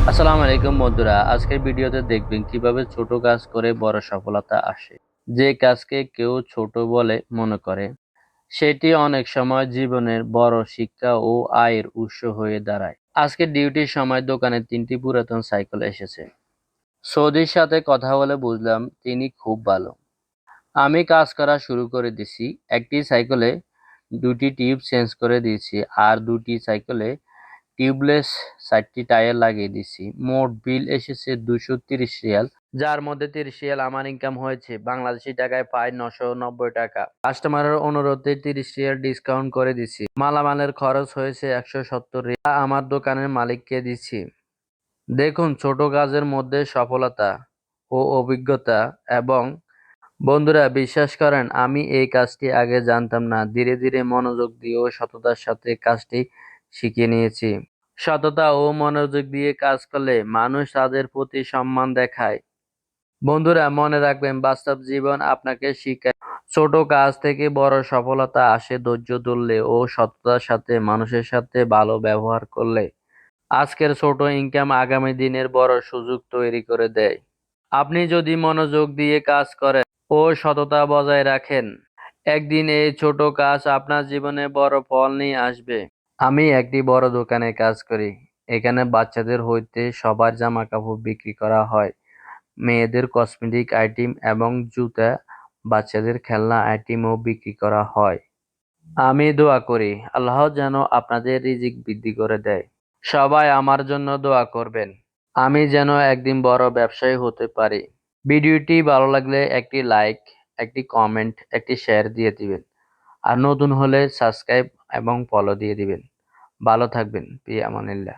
আসসালামু আলাইকুম বন্ধুরা, আজকের ভিডিওতে দেখবেন কিভাবে ছোট কাজ করে বড় সফলতা আসে। যে কাজকে কেউ ছোট বলে মনে করে সেটি অনেক সময় জীবনের বড় শিক্ষা ও আয়ের উৎস হয়ে দাঁড়ায়। আজকে ডিউটির সময় দোকানে 3টি পুরাতন সাইকেল এসেছে। সৌদির সাথে কথা বলে বুঝলাম তিনি খুব ভালো। আমি কাজ করা শুরু করে দিছি। একটি সাইকেলে 2টি টিউব চেঞ্জ করে দিয়েছি আর 2টি সাইকেলে টিউবলেস 4টি টায়ার লাগিয়ে দিছি। মোট বিল এসেছে 230 রিয়াল, যার মধ্যে 30 রিয়াল আমার ইনকাম হয়েছে বাংলাদেশি টাকায় প্রায় 990 টাকা। কাস্টমারের অনুরোধে 30 রিয়াল ডিসকাউন্ট করে দিছি। মালামালের খরচ হয়েছে 170 রিয়াল, আমার দোকানের মালিককে দিচ্ছি। দেখুন, ছোট কাজের মধ্যে সফলতা ও অভিজ্ঞতা। এবং বন্ধুরা, বিশ্বাস করেন আমি এই কাজটি আগে জানতাম না। ধীরে ধীরে মনোযোগ দিয়ে ও সততার সাথে কাজটি শিখে নিয়েছি। সততা ও মনোযোগ দিয়ে কাজ করলে মানুষ তাদের প্রতি সম্মান দেখায়। বন্ধুরা, মনে রাখবেন, বাস্তব জীবন আপনাকে শিখায় ছোট কাজ থেকে বড় সফলতা আসে ধৈর্য ধরলে ও সততার সাথে মানুষের সাথে ভালো ব্যবহার করলে। আজকের ছোট ইনকাম আগামী দিনের বড় সুযোগ তৈরি করে দেয়। আপনি যদি মনোযোগ দিয়ে কাজ করেন ও সততা বজায় রাখেন, একদিন এই ছোট কাজ আপনার জীবনে বড় ফল নিয়ে আসবে। আমি একটি বড় দোকানে কাজ করি। এখানে বাচ্চাদের হইতে সবার জামা কাপড় বিক্রি করা হয়। মেয়েদের কসমেটিক আইটেম এবং জুতা, বাচ্চাদের খেলনা আইটেমও বিক্রি করা হয়। আমি দোয়া করি আল্লাহ যেন আপনাদের রিজিক বৃদ্ধি করে দেয়। সবাই আমার জন্য দোয়া করবেন। আমি যেন একদিন বড় ব্যবসায়ী হতে পারি। ভিডিওটি ভালো লাগলে একটি লাইক, একটি কমেন্ট, একটি শেয়ার দিয়ে দিবেন। আর নতুন হলে সাবস্ক্রাইব এবং ফলো দিয়ে দিবেন। ভালো থাকবেন। ফি আমানিল্লাহ।